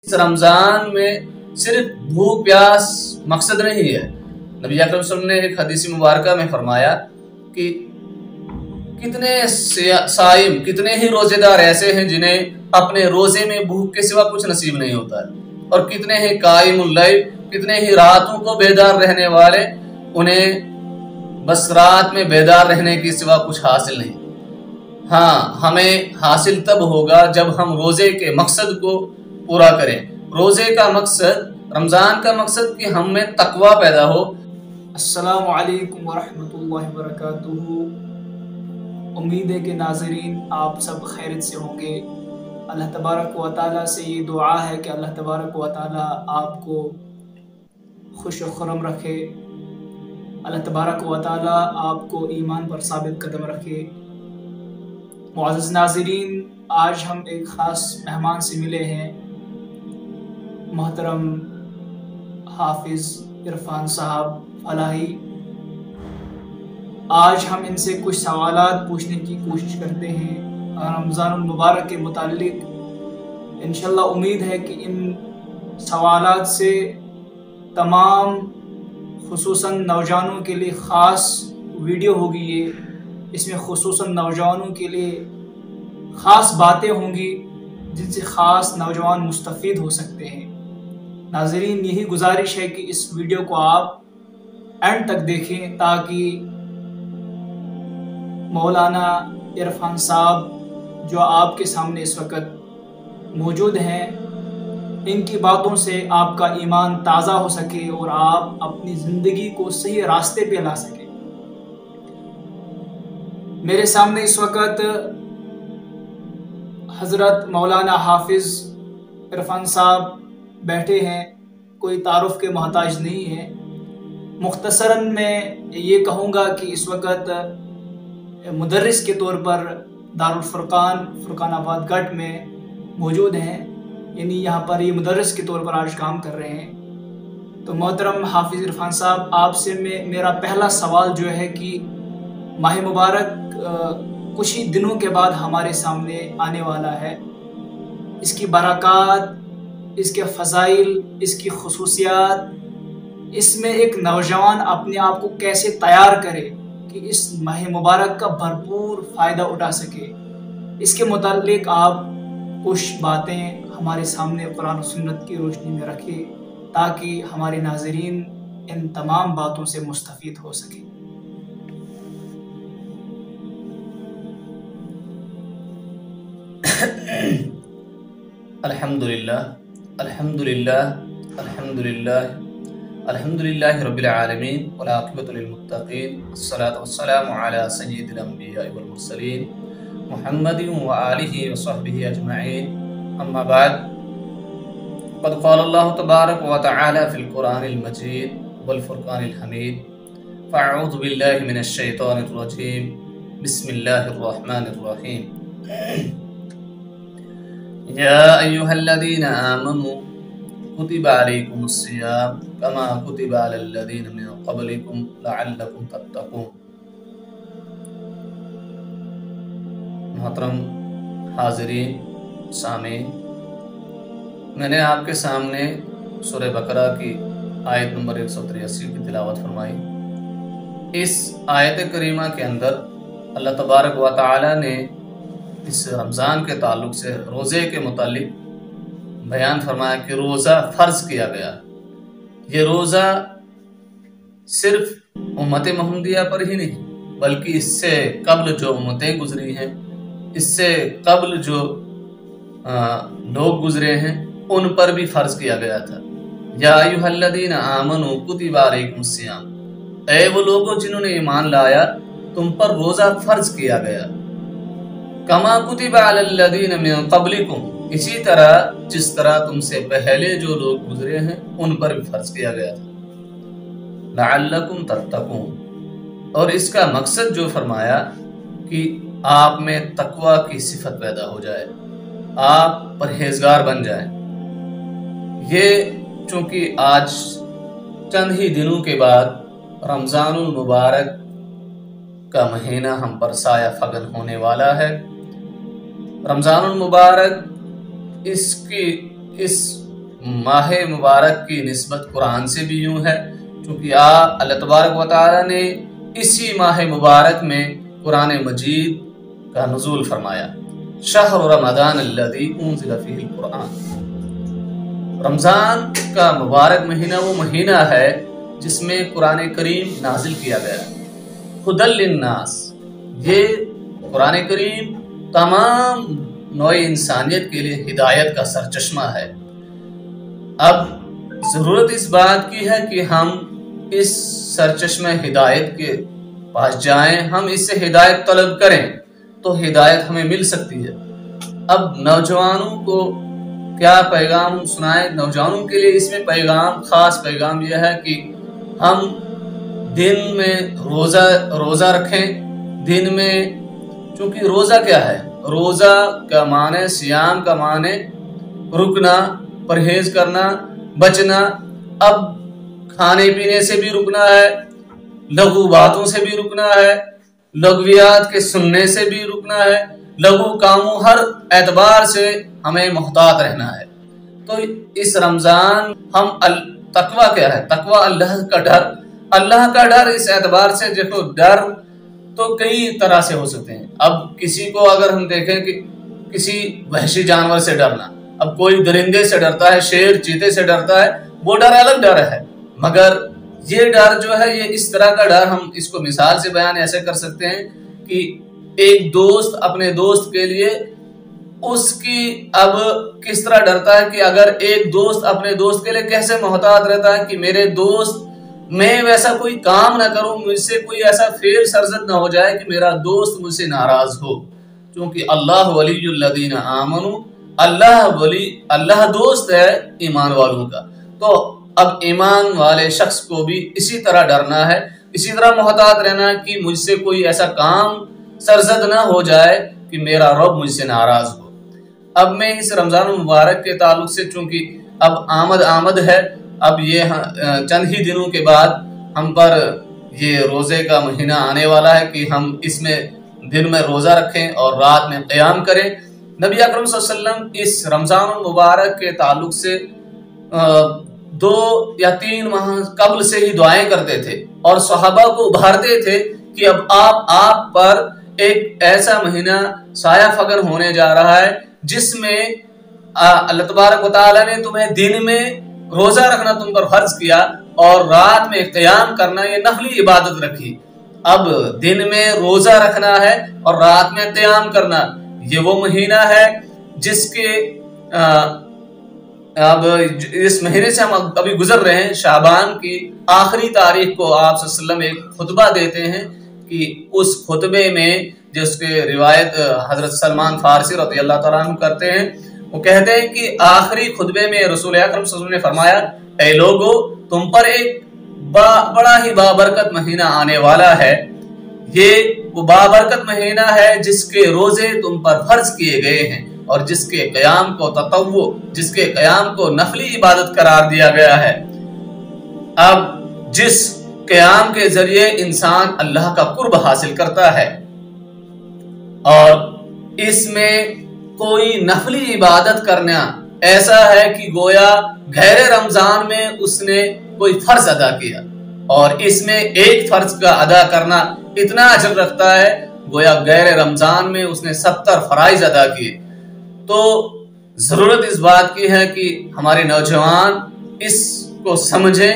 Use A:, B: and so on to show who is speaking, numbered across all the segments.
A: इस रमज़ान में सिर्फ भूख प्यास मकसद नहीं है। नबी अकरम सल्लल्लाहु अलैहि वसल्लम ने एक हदीस मुबारका में फरमाया कि कितने साइम, कितने ही रोजेदार ऐसे हैं जिन्हें अपने रोजे में भूख के सिवा कुछ नसीब नहीं होता है, और कितने ही कायमुल लैल, कितने ही रातों को बेदार रहने वाले, उन्हें बस रात में बेदार रहने के सिवा कुछ हासिल नहीं। हाँ, हमें हासिल तब होगा जब हम रोजे के मकसद को पूरा करें। रोजे का मकसद, रमजान का मकसद कि हम में तकवा पैदा हो।
B: अस्सलामु अलैकुम वरहमतुल्लाहि वबरकातुहू। उम्मीद है कि नाज़रीन आप सब खैरियत से होंगे। अल्लाह तबारक व तआला से ये दुआ है कि अल्लाह तबारक व तआला आपको खुश व खुर्रम रखे। अल्लाह तबारक व तआला आपको ईमान पर साबित कदम रखे। मुअज़्ज़ज़ नाज़रीन, आज हम एक ख़ास मेहमान से मिले हैं, मोहतरम हाफिज़ इरफान साहब फलाही। आज हम इनसे कुछ सवालात पूछने की कोशिश करते हैं रमज़ानुल मुबारक के मुताल्लिक़। इंशाअल्लाह उम्मीद है कि इन सवालात से तमाम खुसूसन नौजवानों के लिए ख़ास वीडियो होगी ये। इसमें खुसूसन नौजवानों के लिए ख़ास बातें होंगी जिनसे ख़ास नौजवान मुस्तफ़ीद हो सकते हैं। नाज़रीन, यही गुजारिश है कि इस वीडियो को आप एंड तक देखें ताकि मौलाना इरफान साहब जो आपके सामने इस वक्त मौजूद हैं, इनकी बातों से आपका ईमान ताज़ा हो सके और आप अपनी ज़िंदगी को सही रास्ते पे ला सकें। मेरे सामने इस वक्त हज़रत मौलाना हाफिज़ इरफान साहब बैठे हैं, कोई तारुफ के मोहताज नहीं है। मुख्तसरन मैं ये कहूँगा कि इस वक्त मुदर्रिस के तौर पर दारुल फुरकानाबाद गढ़ में मौजूद हैं, यानी यहाँ पर ये मुदर्रिस के तौर पर आज काम कर रहे हैं। तो मोहतरम हाफिज़ इरफान साहब, आपसे मेरा पहला सवाल जो है कि माह मुबारक कुछ ही दिनों के बाद हमारे सामने आने वाला है। इसकी बरक़ात, इसके फ़ज़ाइल, इसकी खुसूसियात, इसमें एक नौजवान अपने आप को कैसे तैयार करे कि इस माह मुबारक का भरपूर फ़ायदा उठा सके, इसके मुताल्लिक़ आप कुछ बातें हमारे सामने कुरान और सुन्नत की रोशनी में रखें ताकि हमारे नाज़रीन इन तमाम बातों से मुस्तफ़ीद हो सके।
A: अल्हम्दुलिल्लाह, अल्हम्दुलिल्लाह, अल्हम्दुलिल्लाह, अल्हम्दुलिल्लाहि रब्बिल आलमीन वल आक़िबतु लिल मुत्तक़ीन, अस्सलातु वस्सलामु अला सय्यिदिल अंबिया'i वल मुरसलीन मुहम्मदिन व आलिहि व सहबिहि अजमईन। अम्मा बाद, क़द क़ाल अल्लाहु तबारक व तआला फ़िल क़ुरानिल मजीद वल फ़ुरक़ानिल हमीद, फ़अऊज़ु बिल्लाहि मिनश शैतानिर रजीम, बिस्मिल्लाहिर रहमानिर रहीम। या अय्युहल्लज़ीना आमनू कुतिबा अलैकुमुस्सियाम कमा कुतिबा अलल्लज़ीना मिन क़ब्लिकुम लअल्लकुम तत्तक़ून। मोहतरम हाज़रीन, सामीन, मैंने आपके सामने सूरह बकरा की आयत नंबर 183 की तिलावत फरमाई। इस आयत करीमा के अंदर अल्लाह तबारक व तआला ने इस रमज़ान के ताल्लुक़ से रोज़े के मुतालिक बयान फरमाया कि रोज़ा फ़र्ज़ किया गया। ये रोज़ा सिर्फ उम्मत मुहम्मदिया पर ही नहीं बल्कि इससे कब्ल जो उम्मतें गुजरी हैं, इससे कब्ल जो लोग गुजरे हैं, उन पर भी फ़र्ज़ किया गया था। या अय्युहल्लज़ीना आमनू कुतिबा अलैकुमुस्सियाम, ऐ वो लोगों जिन्होंने ईमान लाया, तुम पर रोज़ा फ़र्ज़ किया गया। कमा कुतिबा अलल्लज़ीना मिन क़ब्लिकुम, इसी तरह जिस तरह तुमसे पहले जो लोग गुजरे हैं उन पर भी फ़र्ज़ किया गया था। लअल्लकुम तत्तक़ून, और इसका मकसद जो फरमाया कि आप में तकवा की सिफत पैदा हो जाए, आप परहेजगार बन जाएं। ये चूँकि आज चंद ही दिनों के बाद रमज़ानुल मुबारक का महीना हम पर साया फगन होने वाला है। रमज़ानुल मुबारक इस माह मुबारक की निस्बत कुरान से भी यूं है, क्योंकि अल्लाह तबारक व तआला ने इसी माह मुबारक में कुरान मजीद का नुज़ूल फरमाया, शहर रमज़ान अल्लज़ी उन्ज़िला फ़ीहिल कुरान। रमज़ान का मुबारक महीना वो महीना है जिसमें कुरान करीम नाजिल किया गया। हुदल लिन्नास, ये कुरान करीम तमाम नौए इंसानियत के लिए हिदायत का सरचश्मा है। अब ज़रूरत इस बात की है कि हम इस सरचश्मा हिदायत के पास जाएं, हम इससे हिदायत तलब करें तो हिदायत हमें मिल सकती है। अब नौजवानों को क्या पैगाम सुनाएं? नौजवानों के लिए इसमें पैगाम, खास पैगाम यह है कि हम दिन में रोज़ा रखें। दिन में, चूंकि रोज़ा क्या है? रोज़ा का माने, सियाम का माने रुकना, परहेज करना, बचना। अब खाने पीने से भी रुकना है, लघु बातों से भी रुकना है, लघवियात के सुनने से भी रुकना है, लघु कामों हर एतबार से हमें मुहतात रहना है। तो इस रमजान हम तकवा क्या है? तकवा अल्लाह का डर। अल्लाह का डर इस एतबार से, देखो डर तो कई तरह से हो सकते हैं। अब किसी को अगर हम देखें कि किसी वहशी जानवर से डरना, अब कोई दरिंदे से डरता है, शेर चीते से डरता है, वो डर अलग डर है। मगर ये डर जो है, ये इस तरह का डर, हम इसको मिसाल से बयान ऐसे कर सकते हैं कि एक दोस्त अपने दोस्त के लिए उसकी अब किस तरह डरता है कि अगर एक दोस्त अपने दोस्त के लिए कैसे मोहतात रहता है कि मेरे दोस्त, मैं वैसा कोई काम ना करूं, मुझसे कोई ऐसा फेल सरजद ना हो जाए कि मेरा दोस्त मुझसे नाराज हो। क्योंकि अल्लाह वलियुल्लज़ीना आमनू, अल्लाह दोस्त है ईमान वालों का। तो अब ईमान वाले शख्स को भी इसी तरह डरना है, इसी तरह मोहतात रहना है कि मुझसे कोई ऐसा काम सरजद ना हो जाए कि मेरा रब मुझसे नाराज हो। अब मैं इस रमजान मुबारक के ताल्लुक से, चूंकि अब आमद है, अब ये चंद ही दिनों के बाद हम पर ये रोजे का महीना आने वाला है कि हम इसमें दिन में रोजा रखें और रात में क़याम करें। नबी अकरम सल्लल्लाहु अलैहि वसल्लम इस रमजान मुबारक के ताल्लुक से 2 या 3 माह कबल से ही दुआएं करते थे और सहाबा को उभारते थे कि अब आप पर एक ऐसा महीना साया फगर होने जा रहा है जिसमें अल्लाह तबारक व तआला ने तुम्हें दिन में रोजा रखना तुम पर फर्ज किया और रात में क़याम करना ये नफली इबादत रखी। अब दिन में रोजा रखना है और रात में क़याम करना, ये वो महीना है जिसके अब इस महीने से हम अभी गुजर रहे हैं। शाबान की आखिरी तारीख को आप सल्लल्लाहु अलैहि वसल्लम एक खुतबा देते हैं कि उस खुतबे में, जिसके रिवायत हजरत सलमान फारसी रज़ियल्लाहु तआला अन्हु करते हैं, वो कहते हैं कि आखिरी खुतबे में रसूल अकरम सल्लल्लाहु अलैहि वसल्लम ने फरमाया, ऐ लोगो, तुम पर एक बड़ा ही बाबरकत महीना आने वाला है। ये वो बाबरकत महीना है जिसके रोजे तुम पर फर्ज किए गए हैं और जिसके क़याम को ततव्वु, जिसके क़याम को नफली इबादत करार दिया गया है। अब जिस क़याम के जरिए इंसान अल्लाह का कुर्ब हासिल करता है और इसमें कोई नफली इबादत करना ऐसा है कि गोया गैर रमजान में उसने कोई फर्ज अदा किया और इसमें एक फर्ज का अदा करना इतना अजर रखता है गोया गैर रमजान में उसने 70 फराइज अदा किए। तो जरूरत इस बात की है कि हमारे नौजवान इसको समझें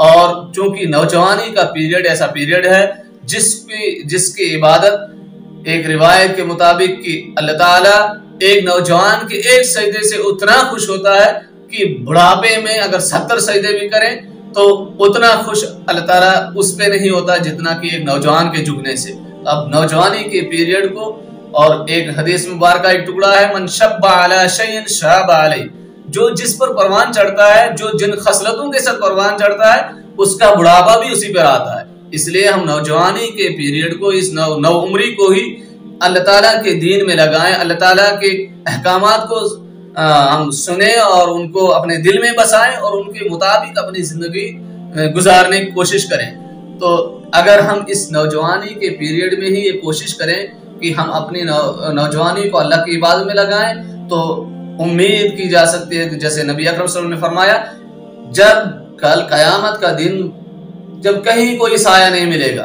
A: और चूंकि नौजवानी का पीरियड ऐसा पीरियड है जिसकी इबादत एक रिवायत के मुताबिक कि अल्लाह ताला एक नौजवान के एक सजदे से उतना खुश होता है कि बुढ़ापे में अगर 70 सजदे भी करें तो उतना खुश अल्लाह ताला उस पे नहीं होता जितना कि एक नौजवान के झुकने से। अब नौजवानी के पीरियड को, और एक हदीस मुबारक का एक टुकड़ा है, मन शब्बा अला शैइन शाब अलैहि, जो जिस पर परवान चढ़ता है, जो जिन खसलतों के साथ परवान चढ़ता है, उसका बुढ़ापा भी उसी पर आता है। इसलिए हम नौजवानी के पीरियड को, इस नौ उम्री को ही अल्लाह ताला के दीन में लगाएं, अल्लाह ताला के अहकामात को हम सुने और उनको अपने दिल में बसाएं और उनके मुताबिक अपनी जिंदगी गुजारने की कोशिश करें। तो अगर हम इस नौजवानी के पीरियड में ही ये कोशिश करें कि हम अपनी नौजवानी को अल्लाह की इबादत में लगाएं, तो उम्मीद की जा सकती है कि जैसे नबी अकरम सल्लल्लाहु अलैहि वसल्लम ने फरमाया, जब कल कयामत का दिन जब कहीं कोई साया नहीं मिलेगा,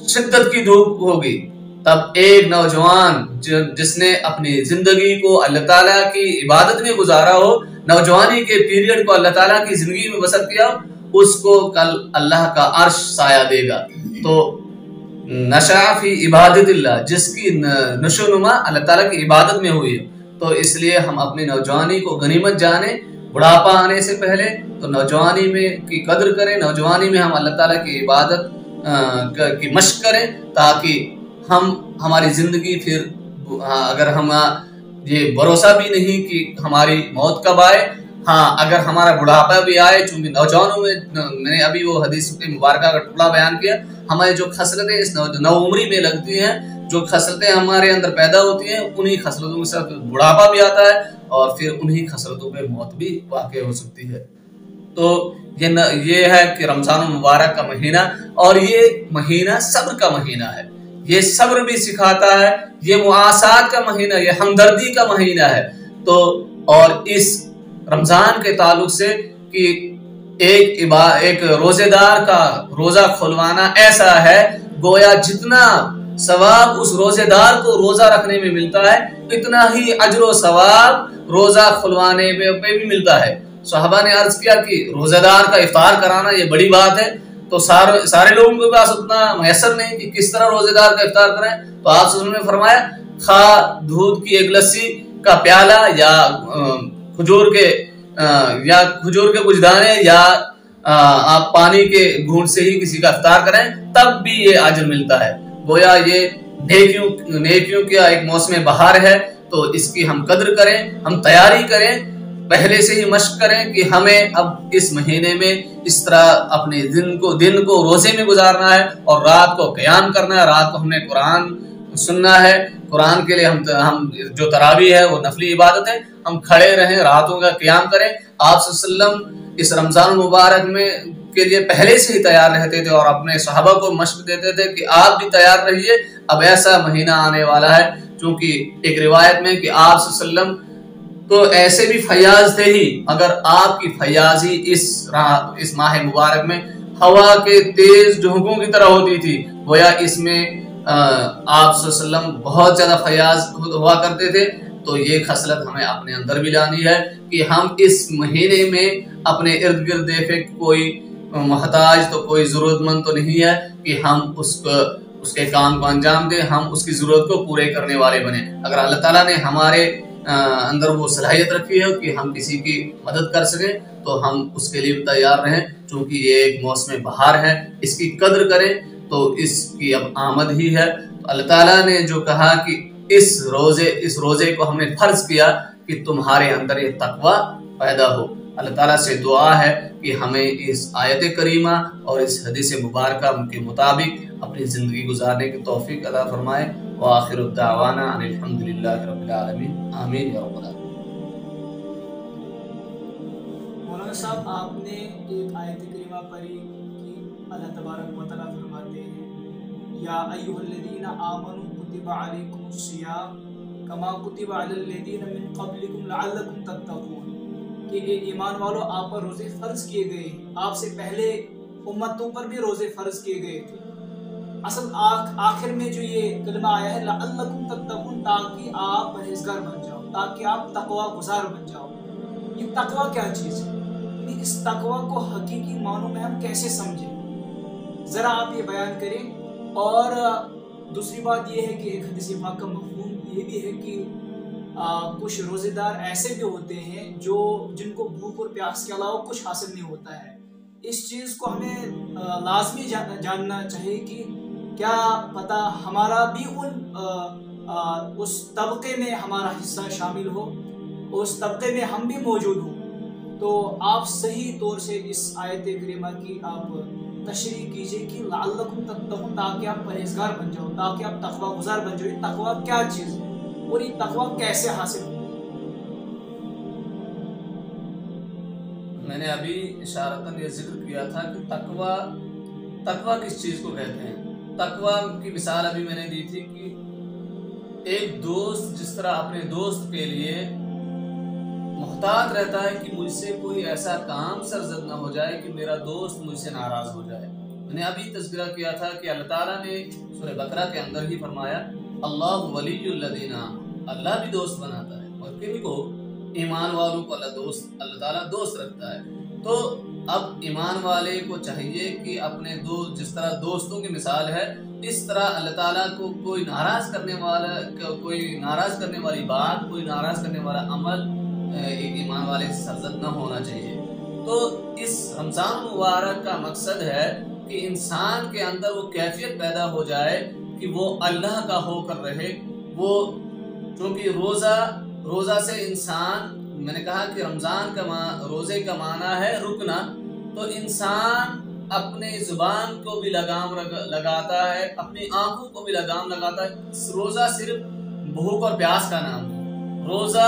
A: शिद्दत की धूप होगी, तब एक नौजवान जिसने अपनी जिंदगी को अल्लाह ताला की इबादत में गुजारा हो, नौजवानी के पीरियड को अल्लाह ताला की जिंदगी में बसर किया, उसको कल अल्लाह का अर्श साया देगा। तो नशा फी इबादतिल्लाह, जिसकी नशोनुमा अल्लाह ताला की इबादत में हुई है, तो इसलिए हम अपनी नौजवानी को गनीमत जाने, बुढ़ापा आने से पहले तो नौजवानी में की कदर करें, नौजवानी में हम अल्लाह ताला की इबादत की मशक करें, ताकि हम हमारी जिंदगी फिर अगर हम ये भरोसा भी नहीं कि हमारी मौत कब आए, हाँ अगर हमारा बुढ़ापा भी आए, चूंकि नौजवानों में मैंने अभी वो हदीस मुबारक का टुकड़ा बयान किया, हमारी जो खसलतें इस नौ उम्री में लगती हैं, जो खसलतें हमारे अंदर पैदा होती हैं, उन्हीं खसलतों के साथ बुढ़ापा भी आता है और फिर उन्हीं खसलतों पे मौत भी वाक़ हो सकती है। तो ये है कि रमजान मुबारक का महीना, और ये महीना सब्र का महीना है, ये सब्र भी सिखाता है, ये मुआसात का महीना, ये हमदर्दी का महीना है। तो और इस रमजान के ताल्लुक से कि एक रोजेदार का रोजा खुलवाना ऐसा है, गोया जितना सवाब उस रोजेदार को रोजा रखने में मिलता है, इतना ही अजर सवाब रोजा खुलवाने पे भी मिलता है। सहाबा ने अर्ज किया कि रोजेदार का इफ्तार कराना ये बड़ी बात है, तो सारे लोगों के पास उतना मैसर नहीं कि किस तरह रोजेदार का इफ्तार करें। तो आप ने फरमाया, खा दूध की एक लस्सी का प्याला या खजूर के कुछ दाने या आप पानी के घूंट से ही किसी का इफ्तार करें, तब भी ये अजर मिलता है। गोया ये नेकियों का एक मौसम बहार है, तो इसकी हम कदर करें, हम तैयारी करें, पहले से ही मशक करें कि हमें अब इस महीने में इस तरह अपने दिन को रोजे में गुजारना है और रात को क़याम करना है। रात को हमने कुरान सुनना है, कुरान के लिए हम जो तरावी है वो नफली इबादत है, हम खड़े रहें, रातों का क़याम करें। आप सल्लल्लाहु इस रमजान मुबारक में के लिए पहले से ही तैयार रहते थे और अपने सहाबा को मशक देते थे कि आप भी तैयार रहिए, अब ऐसा महीना आने वाला है। क्योंकि एक रिवायत में कि आप सल्लल्लाहु तो ऐसे भी फयाज थे ही, अगर आपकी फयाजी इस माह मुबारक में हवा के तेज झोंकों की तरह होती थी, गोया इसमें आप सल्लल्लाहु बहुत ज्यादा फयाज हुआ करते थे। तो ये खसलत हमें अपने अंदर भी लानी है कि हम इस महीने में अपने इर्द गिर्द देखें कोई मोहताज तो कोई जरूरतमंद तो नहीं है कि हम उसके काम को अंजाम दें, हम उसकी जरूरत को पूरे करने वाले बने। अगर अल्लाह ताला ने हमारे अंदर वो सलाहियत रखी है कि हम किसी की मदद कर सकें, तो हम उसके लिए तैयार रहें। क्योंकि ये एक मौसम बहार है, इसकी कदर करें, तो इसकी अब आमद ही है। तो अल्लाह ताला ने जो कहा कि इस रोजे को हमने फर्ज किया कि तुम्हारे अंदर ये तकवा पैदा हो। अल्लाह ताला से दुआ है कि हमें इस आयत करीमा और इस हदीस मुबारका के मुताबिक अपनी ज़िंदगी गुजारने की तौफीक अता फरमाए। व आखिरु दावाना अनिल हम्दुलिल्लाहि रब्बिल आलमीन, आमीन या रब्बल आलमीन।
B: मौलाना साहब, आपने एक आयत करीमा पढ़ी कि अल्लाह तबारक व तआला फरमाते हैं, या अय्युहल्लज़ीना आमनू कुतिबा अलैकुमुस सियाम कमा कुतिबा अलल लज़ीना मिन क़ब्लिकुम लअल्लकुम तत्तक़ून, कि ईमान वालों, आप पर रोजे फर्ज किए गए, आपसे पहले उम्मतों पर भी रोजे फर्ज किए गए थे। असल आखिर में जो ये कलमा आया है लअल्लकुम तत्तक़ून, ताकि आप परहेजगार बन जाओ, ताकि आप तकवा गुजार बन जाओ। ये तकवा क्या चीज़ है? इस तकवा को हकीकी मानों में हम कैसे समझें, ज़रा आप ये बयान करें। और दूसरी बात ये है कि एक हदीस पाक का मफ़हूम ये भी है कि कुछ रोज़ेदार ऐसे भी होते हैं जिनको भूख और प्यास के अलावा कुछ हासिल नहीं होता है। इस चीज़ को हमें लाजमी जानना चाहिए कि क्या पता हमारा भी उस तबके में हमारा हिस्सा शामिल हो, उस तबके में हम भी मौजूद हों। तो आप सही तौर से इस आयत करीमा की आप तशरीह कीजिए कि लअल्लकुम तत्तक़ून, ताकि आप परहेजगार बन जाओ, ताकि आप तकवा गुजार बन जाओ। तकवा क्या चीज़ है और ये तकवा कैसे हासिल हो?
A: मैंने अभी इशारतन ये जिक्र किया था कि तकवा किस चीज़ को कहते हैं। तकवा की मिसाल अभी मैंने दी थी कि एक दोस्त जिस तरह अपने दोस्त के लिए محتاط رہتا ہے کہ مجھ سے کوئی ایسا کام سرزد نہ ہو جائے کہ میرا دوست مجھ سے ناراض ہو جائے۔ میں نے ابھی تذکرہ کیا تھا کہ اللہ تعالیٰ نے سورہ بقرہ کے اندر ہی فرمایا اللہ ولی الذین آمنوا، اللہ بھی دوست بناتا ہے، اور کن کو؟ ایمان والوں کو اللہ تعالیٰ دوست رکھتا ہے۔ تو اب ایمان والے کو چاہیے کہ اپنے دوست، جس طرح دوستوں کی مثال ہے، اس طرح اللہ تعالیٰ کو کوئی ناراض کرنے والی بات، کوئی ناراض کرنے والا عمل ایک ایمان والے سے سرزد نہ ہونا چاہیے۔ تو اس رمضان مبارک کا مقصد ہے کہ انسان کے اندر وہ کیفیت پیدا ہو جائے کہ وہ اللہ کا ہو کر رہے۔ وہ چونکہ روزہ سے انسان، میں نے کہا کہ رمضان کا روزے کا معنی ہے رکنا، تو انسان اپنے زبان کو بھی لگام لگاتا ہے، اپنی آنکھوں کو بھی لگام لگاتا ہے۔ روزہ صرف بھوک اور پیاس کا نام ہے، روزہ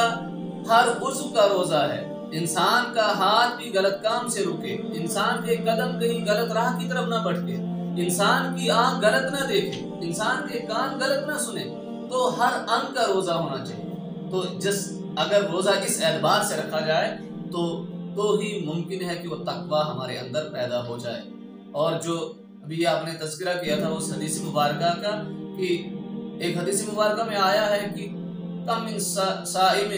A: ہر عضو کا روزہ ہے۔ انسان کا ہاتھ بھی غلط کام سے رکے، انسان کے قدم کہیں غلط راہ کی طرف نہ بڑھے، انسان کی آنکھ غلط نہ دیکھے، انسان کے کان غلط نہ سنے، تو ہر انگ کا روزہ ہونا چاہیے۔ تو اگر روزہ اس اعتبار سے رکھا جائے تو ہی ممکن ہے کہ وہ تقویٰ ہمارے اندر پیدا ہو جائے۔ اور جو ابھی آپ نے تذکرہ کیا تھا اس حدیث مبارکہ کا، کہ ایک حدیث مبارکہ میں آیا ہے کہ کم من صائم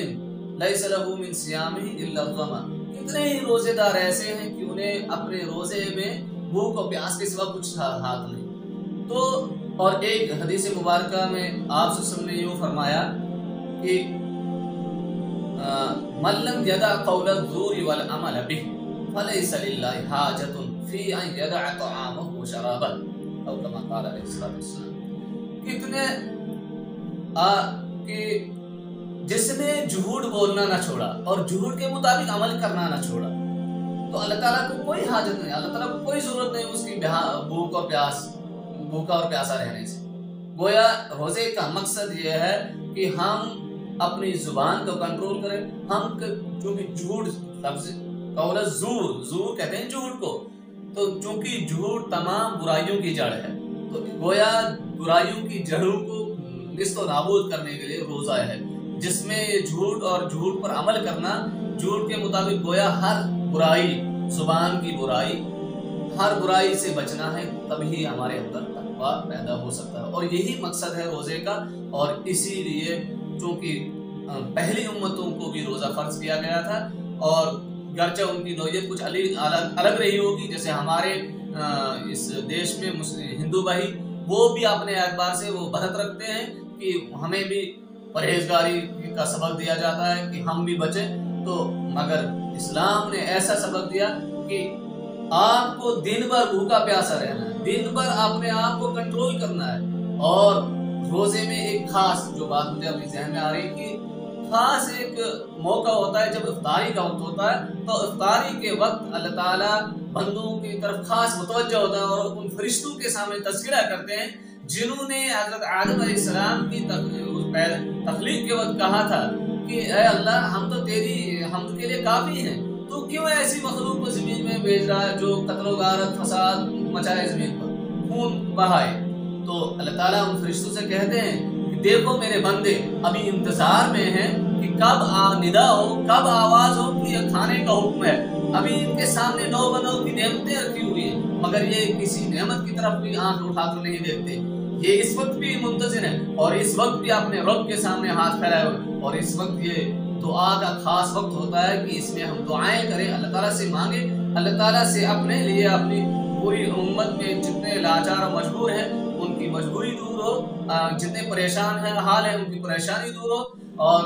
A: لیس لہ من صیامہ الا الظمأ، کتنے ہی روزے دار ایسے ہیں کہ انہیں اپنے روزے میں بھوک اور پیاس کے سوا کچھ ہاتھ نہیں۔ تو اور ایک حدیث مبارکہ میں آپ صلی اللہ علیہ وسلم نے یوں فرمایا کہ من لم يدع قول الزور والعمل به فليس لله حاجة في ان يدع طعامه وشرابه، او كما قال علیہ الصلوۃ والسلام۔ کتنے کہ جس نے جھوٹ بولنا نہ چھوڑا اور جھوٹ کے مطابق عمل کرنا نہ چھوڑا، تو اللہ تعالیٰ کو کوئی حاجت نہیں، اللہ تعالیٰ کو کوئی ضرورت نہیں اس کی بھوکا اور پیاسا رہنے سے۔ گویا روزے کا مقصد یہ ہے کہ ہم اپنی زبان کو کنٹرول کریں۔ ہم چونکہ جھوٹ لفظ قول زور کہتے ہیں جھوٹ کو، تو چونکہ جھوٹ تمام برائیوں کی جڑ ہے، تو گویا برائیوں کی جڑوں کو نست و نابود کرنے کے لیے روزہ ہے، جس میں جھوٹ اور جھوٹ پر عمل کرنا، جھوٹ کے مطابق گویا ہر برائی، زبان کی برائی، ہر برائی سے بچنا ہے، تبھی ہمارے اندر تقویٰ پیدا ہو سکتا ہے۔ اور یہی مقصد ہے روزے کا، اور اسی لیے چونکہ پہلی امتوں کو بھی روزہ فرض کیا گیا تھا، اور گرچہ ان کی نوعیت کچھ الگ رہی ہوگی، جیسے ہمارے اس دیش میں ہندو بھائی، وہ بھی اپنے اعتبار سے وہ بھرت رکھتے ہیں کہ ہمیں بھی پرہیزگاری کا سبق دیا جاتا ہے کہ ہم بھی بچیں، تو مگر اسلام نے ایسا سبق دیا کہ آپ کو دن بھر بھوکا پیاسا رہنا ہے، دن بھر اپنے آپ کو کنٹرول کرنا ہے۔ اور روزے میں ایک خاص جو بات مجھے ابھی ذہن میں آ رہی کہ خاص ایک موقع ہوتا ہے جب افطاری کا وقت ہوتا ہے، تو افطاری کے وقت اللہ تعالیٰ بندوں کی طرف خاص متوجہ ہوتا ہے اور ان فرشتوں کے سامنے تذکرہ کرتے ہیں جنہوں نے حضرت آدم علیہ السلام کی تخلیق کے وقت کہا تھا کہ اے اللہ ہم تو تیری حمد کے لیے کافی ہیں، تو کیوں ایسی مخلوق کو زمین میں بھیج رہا ہے جو قتل و غارت فساد مچائے، زمین پر خون بہائے؟ تو اللہ تعالیٰ ان فرشتوں سے کہتے ہیں کہ دیکھو میرے بندے ابھی انتظار میں ہیں کہ کب ندا ہو، کب آواز ہو کہ یہ کھانے کا حکم ہے۔ ابھی ان کے سامنے نو بنو کی نعمتیں رکھی ہوئی ہیں، مگر یہ کسی نعمت کی طرف بھی آنکھ اٹھا کر نہیں دیکھتے۔ یہ اس وقت بھی منتظر ہیں اور اس وقت بھی اپنے رب کے سامنے ہاتھ پھیلائے ہوئے، اور اس وقت یہ دعا کا خاص وقت ہوتا ہے کہ اس میں ہم دعائیں کریں، اللہ تعالیٰ سے مانگیں، اللہ تعالیٰ سے اپنے لیے، اپنی پوری امت میں جتنے لاچار اور مجبور ہیں ان کی مجبوری دور ہو، جتنے پریشان ہیں حال ہے ان کی پریشانی دور ہو، اور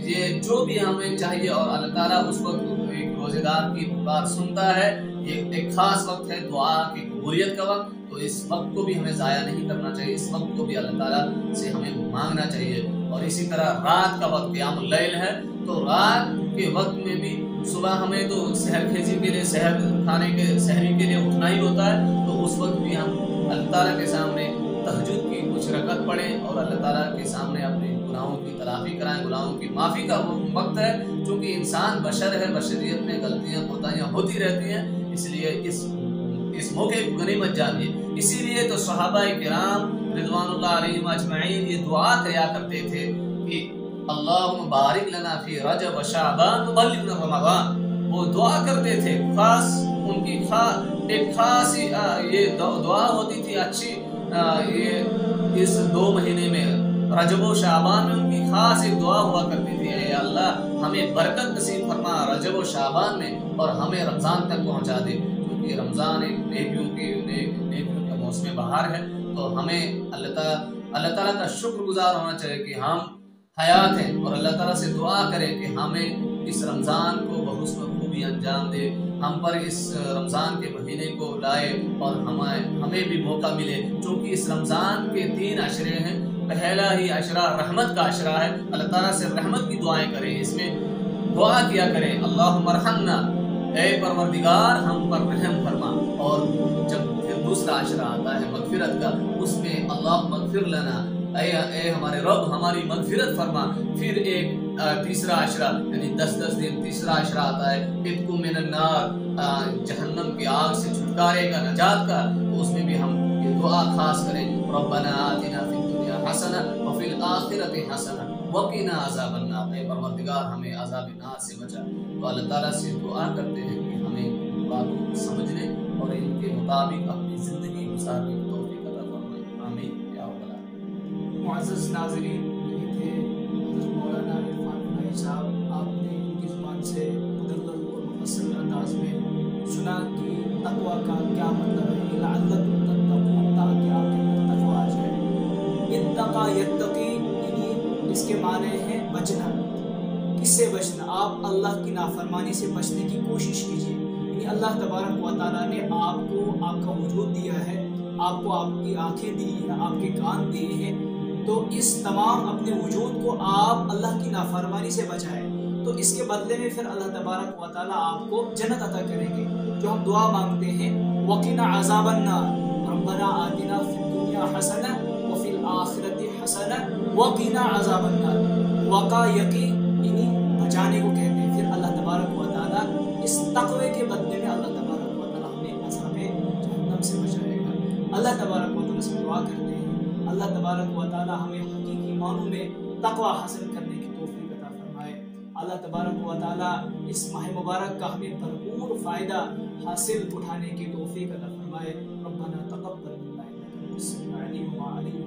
A: یہ جو بھی ہمیں چاہیے، اور اللہ تعالیٰ اس وقت ایک روزے دار کی پکار سنتا ہے۔ یہ ایک خاص وقت ہے دعا کی قبولیت کا وقت، تو اس وقت کو بھی ہمیں ضائع نہیں کرنا چاہیے، اس وقت کو بھی اللہ تعالیٰ سے ہمیں مانگنا چاہیے۔ اور اسی طرح رات کا وقت قیام اللیل ہے، تو رات کے وقت میں بھی صبح ہمیں تو سحر خیزی کے لیے، سحری کے لیے اٹھنا ہی ہوتا ہے، تو اس وقت بھی ہم اللہ تعالیٰ کے سامنے تہجد کی کچھ رکعت پڑھیں اور اللہ تعالیٰ کے سامنے اپنے گناہوں کی تلافی کرائیں، گناہوں کی معافی کا وقت ہے، چونکہ انسان بشر ہے، بشریت میں غلطیاں کوتاہیاں ہوتی رہتی ہیں، اس لیے اس موقع کو غنیمت جانیے۔ اسی لیے تو صحابہ کرام رضوان اللہ علیہم اجمعین یہ دعا کیا کرتے تھے کہ अल्लाहुम्मा बारिक लना फी रजब व शाबान व बल्लिगना रमज़ान। वो दुआ करते थे, खास उनकी एक खास ये दुआ होती थी अच्छी। ये इस 2 महीने में रजब व शाबान में उनकी खास एक दुआ हुआ करती थी, ऐ अल्लाह हमें बरकत नसीब फरमा रजब व शाबान में और हमें रमज़ान तक पहुंचा दे, क्योंकि रमज़ान एक नेकियों का मौसम बहार है। तो हमें अल्लाह ताला का शुक्रगुजार होना चाहिए कि हम हयात हैं, और अल्लाह ताला से दुआ करें कि हमें इस रमज़ान को बहुस्न खूबी अंजाम दे, हम पर इस रमज़ान के महीने को लाए और हमें भी मौका मिले। क्योंकि इस रमज़ान के 3 अशरे हैं। पहला ही अशरा रहमत का अशरा है, अल्लाह ताला से रहमत की दुआएं करें, इसमें दुआ किया करें अल्लाहुम्मा रहमना, ऐ परवरदिगार हम पर रहम फरमा। और जब फिर दूसरा अशरा आता है मगफिरत का, उसमें अल्लाह मगफिर लना, ऐ हमारे रब हमारी मगफिरत फरमा। फिर एक तीसरा अशरा यानी 10-10 दिन तीसरा अशरा आता है, इत्कु मिनन नार, जहन्नम की आग से छुटकारे का, नजात का। तो उसमें भी हम ये दुआ खास करें, रब्बना आतिना फिद दुनिया हसना व फिल आखिरति हसना व क़िना अज़ाबन नार, ऐ परवरदिगार हमें अज़ाब नार से बचा। तो अल्लाह ताला से दुआ करते हैं कि हमें बातों को समझने और इनके मुताबिक अपनी ज़िंदगी गुजारने की तौफीक अता फरमाए, आमीन या रब्बल आलमीन।
B: मुअज़्ज़ज़ नाज़रीन, ये थे हज़रत मौलाना इरफान भाई साहब। आपने इनकी ज़ुबान से मुदल्लल और मुफस्सल अंदाज में सुना कि तक़वा का क्या मतलब है, लअल्लकुम तत्तक़ून, ताकि आपके तक़वा आ जाए। इत्तक़ा यत्तक़ी, यानी इसके माने हैं बचना। किससे बचना? आप अल्लाह की नाफरमानी से बचने की कोशिश कीजिए। यानी अल्लाह तबारक व तआला ने आपको आपका वजूद दिया है, आपको आपकी आंखें दी हैं, आपके कान दिए हैं, तो इस तमाम अपने वजूद को आप अल्लाह की नाफरमानी से बचाएं। तो इसके बदले में फिर अल्लाह तबारक व तआला आपको जन्नत अता करेंगे। जो हम दुआ मांगते हैं, वक़िना अज़ाबन नार, रब्बना आतिना फिद दुनिया हसना व फिल आखिरति हसना व क़िना अज़ाबन नार। वक़ा यक़ी यानी बचाने को कहते हैं। फिर अल्लाह तबारक व तआला इस तक़वे के बदले में अल्लाह तबारक व तआला हमें अज़ाब जहन्नम से बचाएगा। अल्लाह तबारक व तआला से दुआ करते हैं, अल्लाह तबारक व तआला हमें हकीकी मानों में तक़वा हासिल करने की तौफीक अता फरमाए। अल्लाह तबारक व तआला इस माह मुबारक का हमें भरपूर फ़ायदा हासिल उठाने की तौफीक अता फरमाए। रब्बना तक़ब्बल मिन्ना इन्नका अंtas समीउल अलीम व अलैहि